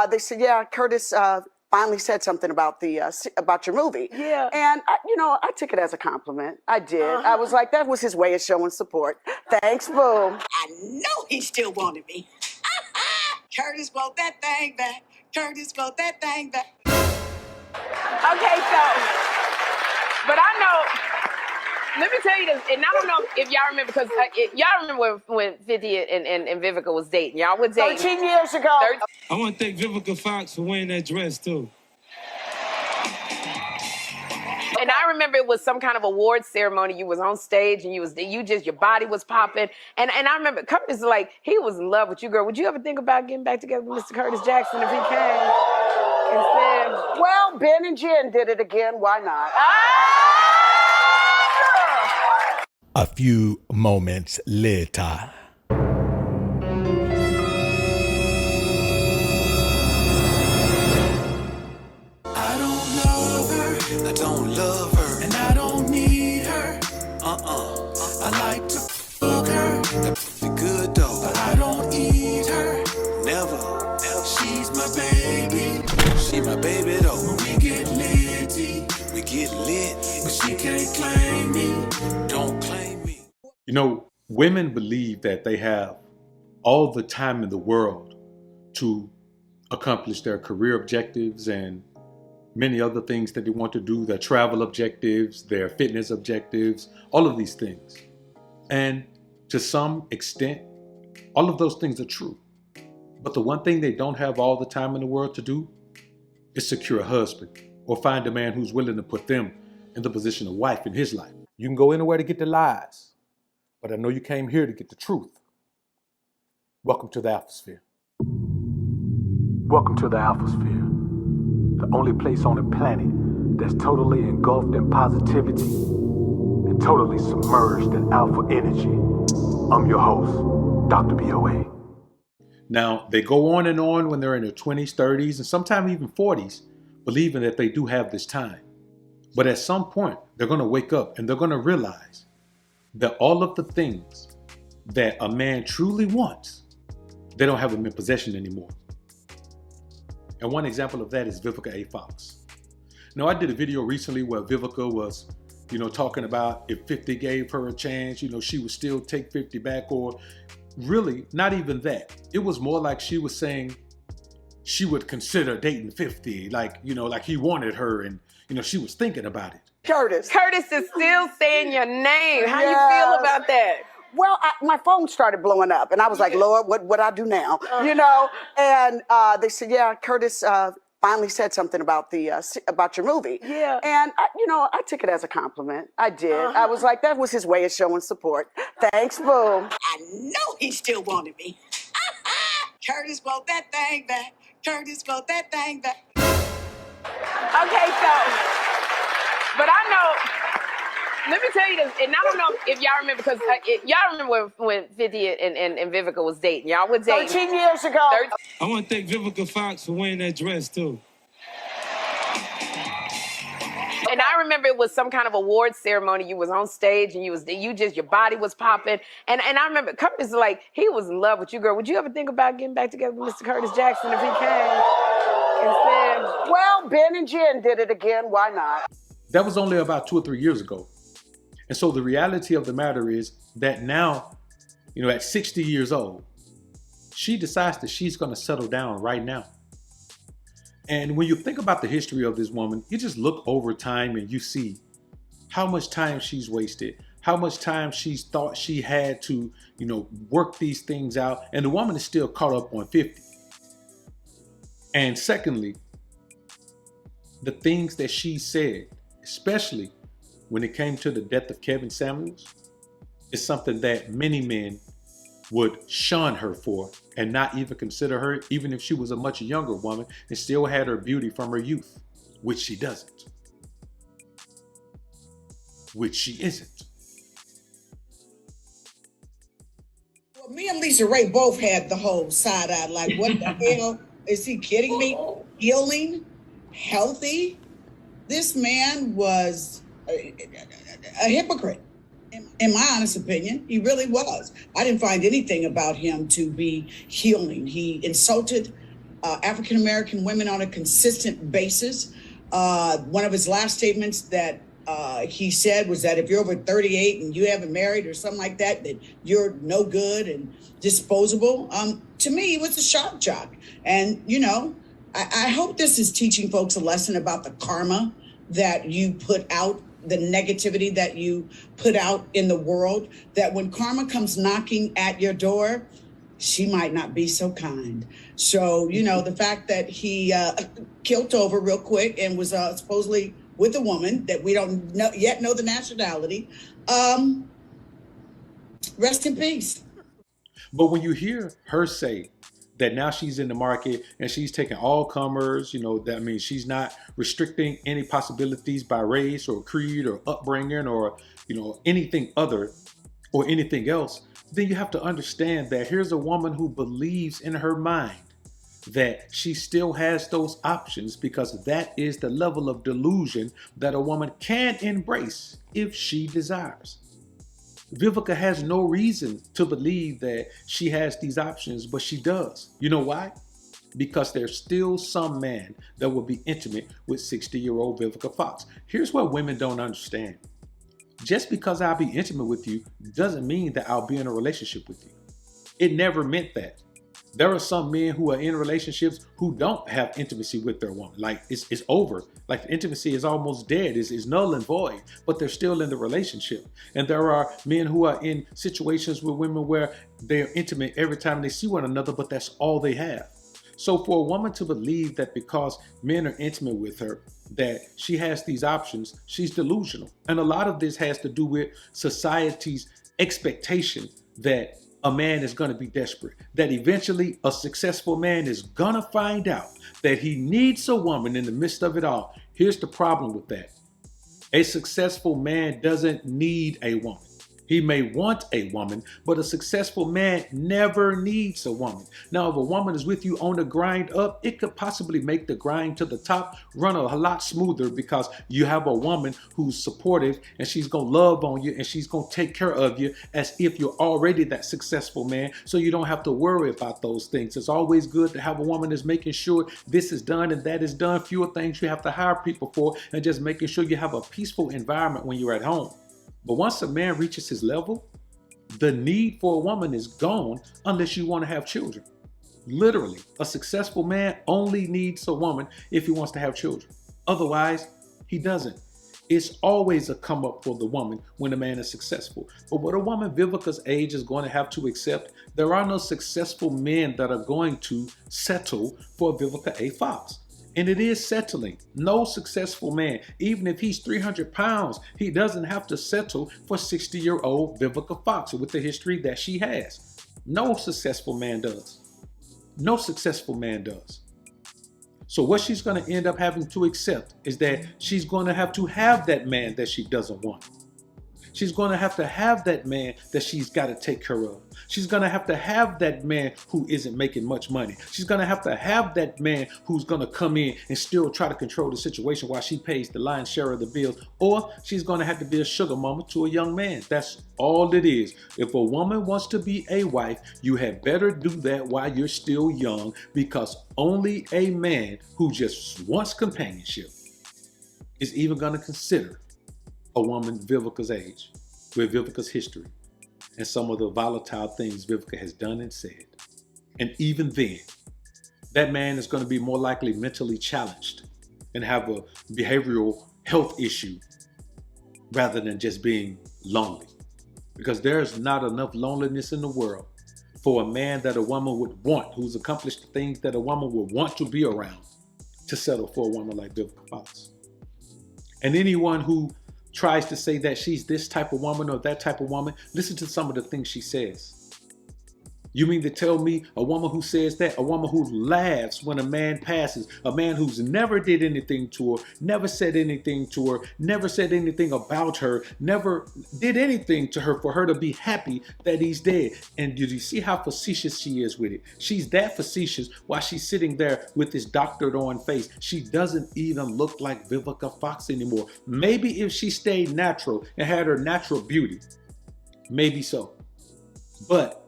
they said, yeah, Curtis finally said something about about your movie. Yeah. And I took it as a compliment. I did. I was like, that was his way of showing support. Thanks, boom. I know he still wanted me. Curtis wrote that thing back. Curtis wrote that thing back. Okay, but I know, let me tell you this, and I don't know if y'all remember, because y'all remember when 50 and Vivica was dating. Y'all were dating. 13 years ago. I want to thank Vivica Fox for wearing that dress, too. And I remember it was some kind of award ceremony. You was on stage and your body was popping. And I remember Curtis, like, he was in love with you, girl. Would you ever think about getting back together with Mr. Curtis Jackson if he came instead? Well, Ben and Jen did it again. Why not? A few moments later. I don't love her, and I don't need her. I like to fuck her. That good though, but I don't eat her. Never. She's my baby. She my baby though. When we get lit, but she can't claim me. Don't claim me. You know, women believe that they have all the time in the world to accomplish their career objectives and many other things that they want to do, their travel objectives, their fitness objectives, all of these things. And to some extent, all of those things are true. But the one thing they don't have all the time in the world to do is secure a husband or find a man who's willing to put them in the position of wife in his life. You can go anywhere to get the lies, but I know you came here to get the truth. Welcome to the Alphasphere. Welcome to the Alphasphere. The only place on the planet that's totally engulfed in positivity and totally submerged in alpha energy. I'm your host, Dr. BOA. Now, they go on and on when they're in their 20s, 30s, and sometimes even 40s, believing that they do have this time. But at some point, they're going to wake up and they're going to realize that all of the things that a man truly wants, they don't have them in possession anymore. And one example of that is Vivica A. Fox. Now, I did a video recently where Vivica was, talking about if 50 gave her a chance, she would still take 50 back, or really not even that. It was more like she was saying she would consider dating 50, like he wanted her, and, she was thinking about it. Curtis. Curtis is still saying your name. How you feel about that? Well, my phone started blowing up, and I was like, Lord, what I do now? And they said, yeah, Curtis finally said something about about your movie. Yeah. And I took it as a compliment. I did. I was like, that was his way of showing support. Thanks, boom. I know he still wanted me. Curtis wrote that thing back. Curtis wrote that thing back. Okay, but I know, let me tell you this, and I don't know if y'all remember, because y'all remember when 50 and Vivica was dating. Y'all were dating. 13 years ago. I want to thank Vivica Fox for wearing that dress, too. And I remember it was some kind of award ceremony. You was on stage and your body was popping. And I remember Curtis, like, he was in love with you, girl. Would you ever think about getting back together with Mr. Curtis Jackson if he came instead? Well, Ben and Jen did it again. Why not? That was only about 2 or 3 years ago. And so the reality of the matter is that now, at 60 years old, she decides that she's going to settle down right now. And when you think about the history of this woman, you just look over time and you see how much time she's wasted, how much time she's thought she had to, work these things out. And the woman is still caught up on 50. And secondly, the things that she said, especially when it came to the death of Kevin Samuels, is something that many men would shun her for and not even consider her, even if she was a much younger woman and still had her beauty from her youth, which she doesn't. Which she isn't. Well, me and Lisa Ray both had the whole side eye, like, what the hell? Is he kidding me? Healing? Healthy? This man was a hypocrite. In my honest opinion, he really was. I didn't find anything about him to be healing. He insulted African American women on a consistent basis. One of his last statements that he said was that if you're over 38 and you haven't married or something like that, that you're no good and disposable. To me, it was a shock jock. And, you know, I hope this is teaching folks a lesson about the karma that you put out, the negativity that you put out in the world, that when karma comes knocking at your door, she might not be so kind. So, you know, the fact that he killed over real quick and was supposedly with a woman that we don't yet know the nationality, rest in peace. But when you hear her say that now she's in the market and she's taking all comers, you know, that means she's not restricting any possibilities by race or creed or upbringing or, you know, anything other or anything else, then you have to understand that here's a woman who believes in her mind that she still has those options, because that is the level of delusion that a woman can embrace if she desires. Vivica has no reason to believe that she has these options, but she does. You know why? Because there's still some man that will be intimate with 60-year-old Vivica Fox. Here's what women don't understand. Just because I'll be intimate with you doesn't mean that I'll be in a relationship with you. It never meant that. There are some men who are in relationships who don't have intimacy with their woman. Like it's over. Like the intimacy is almost dead. It's null and void, but they're still in the relationship. And there are men who are in situations with women where they're intimate every time they see one another, but that's all they have. So for a woman to believe that because men are intimate with her, that she has these options, she's delusional. And a lot of this has to do with society's expectation that a man is going to be desperate, that eventually a successful man is going to find out that he needs a woman in the midst of it all. Here's the problem with that. A successful man doesn't need a woman. He may want a woman, but a successful man never needs a woman. Now, if a woman is with you on the grind up, it could possibly make the grind to the top run a lot smoother because you have a woman who's supportive and she's going to love on you and she's going to take care of you as if you're already that successful man, so you don't have to worry about those things. It's always good to have a woman that's making sure this is done and that is done. Fewer things you have to hire people for, and just making sure you have a peaceful environment when you're at home. But once a man reaches his level, the need for a woman is gone unless you want to have children. Literally, a successful man only needs a woman if he wants to have children. Otherwise, he doesn't. It's always a come up for the woman when a man is successful. But what a woman Vivica's age is going to have to accept, there are no successful men that are going to settle for Vivica A. Fox. And it is settling. No successful man, even if he's 300 pounds, he doesn't have to settle for 60-year-old Vivica Fox with the history that she has. No successful man does. No successful man does. So what she's going to end up having to accept is that she's going to have that man that she doesn't want. She's going to have that man that she's got to take care of. She's going to have that man who isn't making much money. She's going to have that man who's going to come in and still try to control the situation while she pays the lion's share of the bills. Or she's going to have to be a sugar mama to a young man. That's all it is. If a woman wants to be a wife, you had better do that while you're still young, because only a man who just wants companionship is even going to consider a woman Vivica's age, with Vivica's history, and some of the volatile things Vivica has done and said. And even then, that man is going to be more likely mentally challenged and have a behavioral health issue rather than just being lonely. Because there's not enough loneliness in the world for a man that a woman would want, who's accomplished the things that a woman would want to be around, to settle for a woman like Vivica Fox. And anyone who tries to say that she's this type of woman or that type of woman, listen to some of the things she says. You mean to tell me a woman who says that, a woman who laughs when a man passes, a man who's never did anything to her, never said anything to her, never said anything about her, never did anything to her for her to be happy that he's dead? And did you see how facetious she is with it? She's that facetious while she's sitting there with this doctored on face. She doesn't even look like Vivica Fox anymore. Maybe if she stayed natural and had her natural beauty, maybe so. But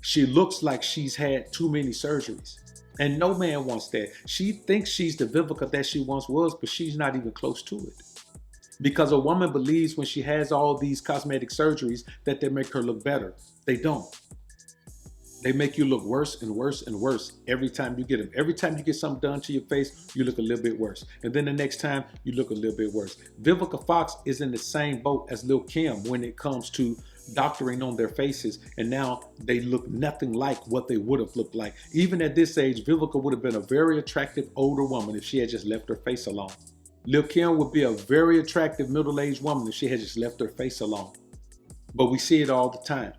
she looks like she's had too many surgeries. And no man wants that. She thinks she's the Vivica that she once was, but she's not even close to it. Because a woman believes when she has all these cosmetic surgeries that they make her look better. They don't. They make you look worse and worse and worse every time you get them. Every time you get something done to your face, you look a little bit worse. And then the next time, you look a little bit worse. Vivica Fox is in the same boat as Lil' Kim when it comes to doctoring on their faces, and now they look nothing like what they would have looked like. Even at this age, Vivica would have been a very attractive older woman if she had just left her face alone. Lil' Kim would be a very attractive middle-aged woman if she had just left her face alone. But we see it all the time.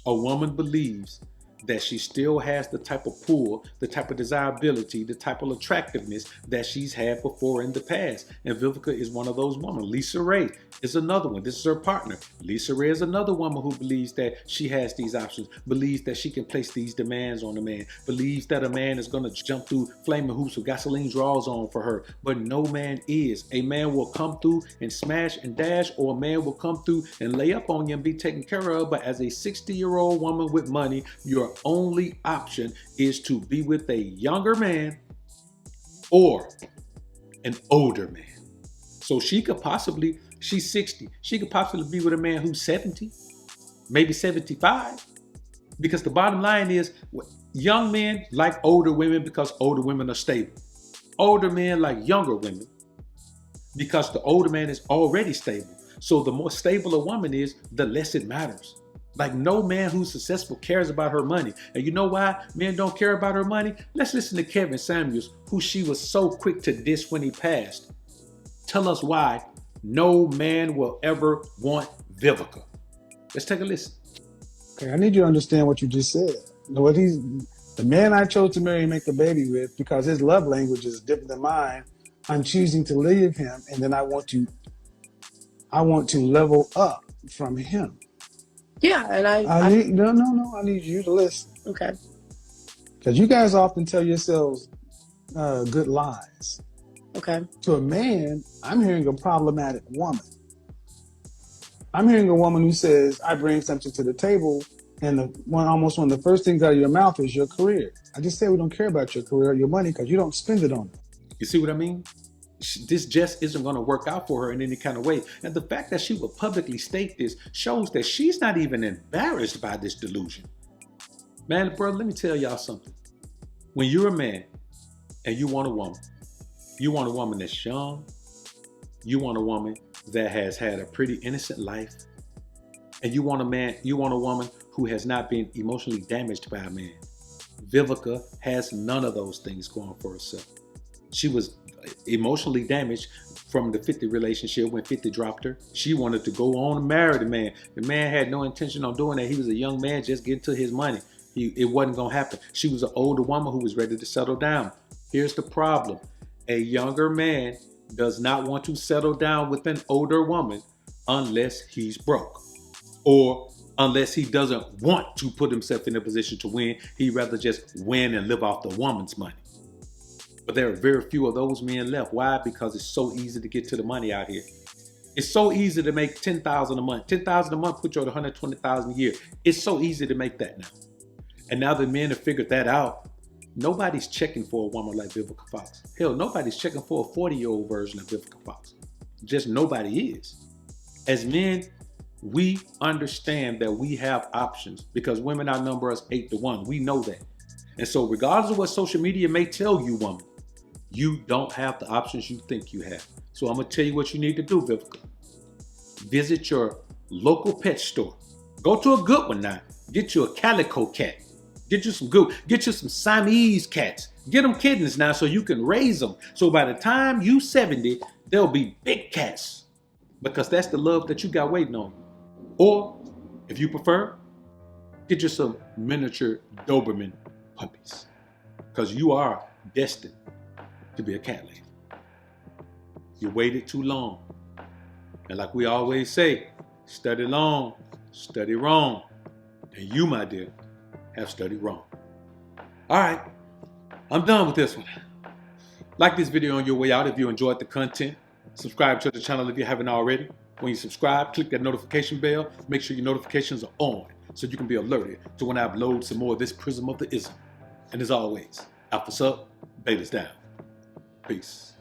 A woman believes that she still has the type of pull, the type of desirability, the type of attractiveness that she's had before in the past. And Vivica is one of those women. Lisa Ray is another one. This is her partner. Lisa Ray is another woman who believes that she has these options, believes that she can place these demands on a man, believes that a man is going to jump through flaming hoops with gasoline draws on for her. But no man is. A man will come through and smash and dash, or a man will come through and lay up on you and be taken care of. But as a 60-year-old woman with money, your only option is to be with a younger man or an older man. So she could possibly, she's 60, she could possibly be with a man who's 70, maybe 75. Because the bottom line is, young men like older women because older women are stable. Older men like younger women because the older man is already stable. So the more stable a woman is, the less it matters. Like, no man who's successful cares about her money. And you know why men don't care about her money? Let's listen to Kevin Samuels, who she was so quick to diss when he passed. Tell us why no man will ever want Vivica. Let's take a listen. Okay, I need you to understand what you just said. The man I chose to marry and make a baby with, because his love language is different than mine, I'm choosing to leave him, and then I want to level up from him. Yeah, and I need you to listen. Okay. Because you guys often tell yourselves good lies. Okay. To a man, I'm hearing a problematic woman. I'm hearing a woman who says, I bring something to the table, and almost one of the first things out of your mouth is your career. I just said we don't care about your career or your money because you don't spend it on it. You see what I mean? This just isn't going to work out for her in any kind of way. And the fact that she would publicly state this shows that she's not even embarrassed by this delusion. Man, bro, let me tell y'all something. When you're a man and you want a woman that's young, you want a woman that has had a pretty innocent life, and you want a woman who has not been emotionally damaged by a man. Vivica has none of those things going for herself. She was emotionally damaged from the 50 relationship when 50 dropped her. She wanted to go on and marry the man. The man had no intention on doing that. He was a young man just getting to his money. It wasn't going to happen. She was an older woman who was ready to settle down. Here's the problem. A younger man does not want to settle down with an older woman unless he's broke, or unless he doesn't want to put himself in a position to win. He'd rather just win and live off the woman's money. But there are very few of those men left. Why? Because it's so easy to get to the money out here. It's so easy to make $10,000 a month. $10,000 a month put you at $120,000 a year. It's so easy to make that now. And now that men have figured that out, nobody's checking for a woman like Vivica Fox. Hell, nobody's checking for a 40-year-old version of Vivica Fox. Just nobody is. As men, we understand that we have options because women outnumber us 8-1. We know that. And so regardless of what social media may tell you, woman, you don't have the options you think you have. So I'm going to tell you what you need to do, Vivica. Visit your local pet store. Go to a good one now. Get you a calico cat. Get you some Siamese cats. Get them kittens now so you can raise them. So by the time you 70, they'll be big cats. Because that's the love that you got waiting on you. Or, if you prefer, get you some miniature Doberman puppies. Because you are destined to be a cat lady. You waited too long. And like we always say, study long, study wrong. And you, my dear, have studied wrong. All right, I'm done with this one. Like this video on your way out if you enjoyed the content. Subscribe to the channel if you haven't already. When you subscribe, click that notification bell. Make sure your notifications are on so you can be alerted to when I upload some more of this Prism of the Ism. And as always, Alpha's up, beta's down. Peace.